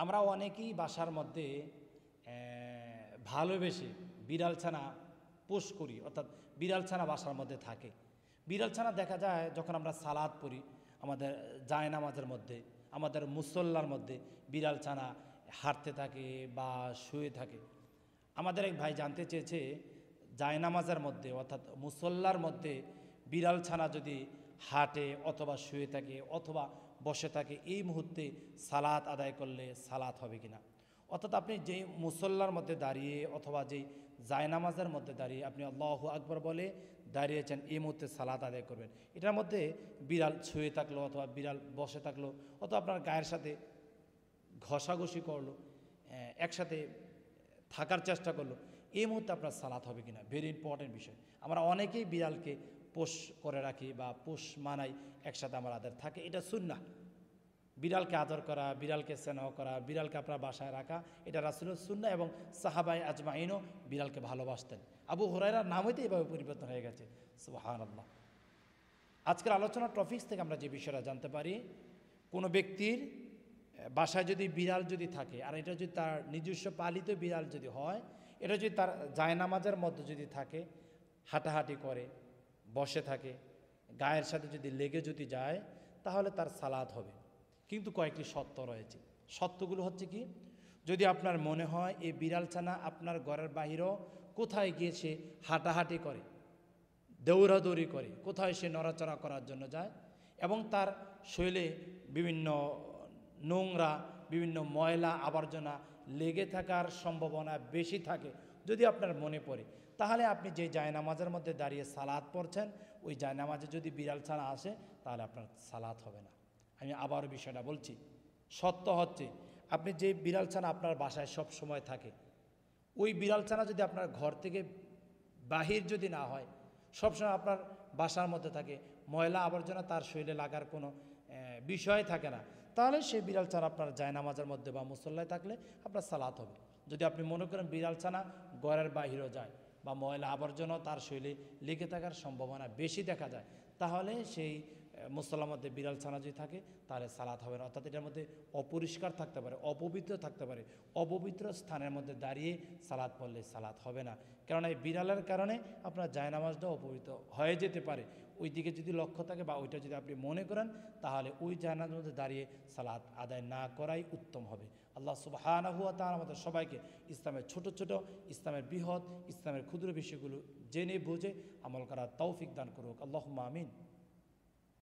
আমরা অনেকেই বাসার মধ্যে ভালোবেসে বিড়াল ছানা পোষ করি, অর্থাৎ বিড়াল ছানা বাসার মধ্যে থাকে। বিড়াল ছানা দেখা যায় যখন আমরা সালাত পড়ি, আমাদের জায়নামাজের মধ্যে, আমাদের মুসল্লার মধ্যে বিড়াল ছানা হাঁটতে থাকে বা শুয়ে থাকে। আমাদের এক ভাই জানতে চেয়েছে, জায়নামাজের মধ্যে অর্থাৎ মুসল্লার মধ্যে বিড়াল ছানা যদি হাঁটে অথবা শুয়ে থাকে অথবা বসে থাকে, এই মুহূর্তে সালাত আদায় করলে সালাত হবে কিনা। অর্থাৎ আপনি যেই মুসল্লার মধ্যে দাঁড়িয়ে অথবা যেই জায়নামাজের মধ্যে দাঁড়িয়ে আপনি আল্লাহু আকবার বলে দাঁড়িয়েছেন, এই মুহূর্তে সালাত আদায় করবেন। এটার মধ্যে বিড়াল শুয়ে থাকলো অথবা বিড়াল বসে থাকলো অথবা আপনার গায়ের সাথে ঘষাঘষি করলো, একসাথে থাকার চেষ্টা করলো, এই মুহূর্তে আপনার সালাত হবে কিনা, ভেরি ইম্পর্টেন্ট বিষয়। আমরা অনেকেই বিড়ালকে পোষ করে রাখি বা পোষ মানাই, একসাথে আমার আদর থাকে, এটা সুন্নাহ। বিড়ালকে আদর করা, বিড়ালকে স্নেহ করা, বিড়ালকে আপনার বাসায় রাখা, এটা রাসূলের সুন্নাহ এবং সাহাবায়ে আজমাইনও বিড়ালকে ভালোবাসতেন। আবু হুরায়রার নাম হইতে এভাবে পরিবর্তন হয়ে গেছে। সুবহানাল্লাহ। আজকের আলোচনার টপিকস থেকে আমরা যে বিষয়টা জানতে পারি, কোনো ব্যক্তির বাসায় যদি বিড়াল যদি থাকে, আর এটা যদি তার নিজস্ব পালিত বিড়াল যদি হয়, এটা যদি তার জায়নামাজের মধ্যে যদি থাকে, হাঁটাহাঁটি করে, বসে থাকে, গায়ের সাথে যদি লেগে যদি যায়, তাহলে তার সালাত হবে। কিন্তু কয়েকটি শর্ত রয়েছে। শর্তগুলো হচ্ছে কি, যদি আপনার মনে হয় এই বিড়াল ছানা আপনার ঘরের বাহিরেও কোথায় গিয়ে সে হাঁটাহাঁটি করে, দৌড়াদৌড়ি করে, কোথায় সে নড়াচড়া করার জন্য যায় এবং তার শরীরে বিভিন্ন নোংরা, বিভিন্ন ময়লা আবর্জনা লেগে থাকার সম্ভাবনা বেশি থাকে, যদি আপনার মনে পড়ে, তাহলে আপনি যে জায়নামাজের মধ্যে দাঁড়িয়ে সালাত পড়ছেন, ওই জায়নামাজে যদি বিড়াল ছানা আসে, তাহলে আপনার সালাত হবে না। আমি আবার বিষয়টা বলছি, সত্য হচ্ছে আপনি যে বিড়াল ছানা আপনার বাসায় সব সময় থাকে, ওই বিড়াল ছানা যদি আপনার ঘর থেকে বাহির যদি না হয়, সবসময় আপনার বাসার মধ্যে থাকে, ময়লা আবর্জনা তার শরীরে লাগার কোনো বিষয় থাকে না, তাহলে সেই বিড়াল ছানা আপনার জায়নামাজের মধ্যে বা মুসল্লায় থাকলে আপনার সালাত হবে। যদি আপনি মনে করেন বিড়াল ছানা ঘরের বাহিরেও যায় বা ময়লা আবর্জনাও তার শরীরে লেগে থাকার সম্ভাবনা বেশি দেখা যায়, তাহলে সেই মুসল্লার মধ্যে বিড়াল ছানা যদি থাকে, তাহলে সালাত হবে না। অর্থাৎ এটার মধ্যে অপরিষ্কার থাকতে পারে, অপবিত্র থাকতে পারে, অপবিত্র স্থানের মধ্যে দাঁড়িয়ে সালাত পড়লে সালাত হবে না। কারণ এই বিড়ালের কারণে আপনার জায়নামাজটা অপবিত্র হয়ে যেতে পারে। ওই দিকে যদি লক্ষ্য থাকে বা ওইটা যদি আপনি মনে করেন, তাহলে ওই জায়নামাজের মধ্যে দাঁড়িয়ে সালাত আদায় না করাই উত্তম হবে। আল্লাহ সুবহানাহু ওয়া তাআলা আমাদের সবাইকে ইসলামের ছোট ছোট, ইসলামের বৃহৎ, ইসলামের ক্ষুদ্র বিষয়গুলো জেনে বুঝে আমল করার তৌফিক দান করুক। আল্লাহুম্মা আমিন।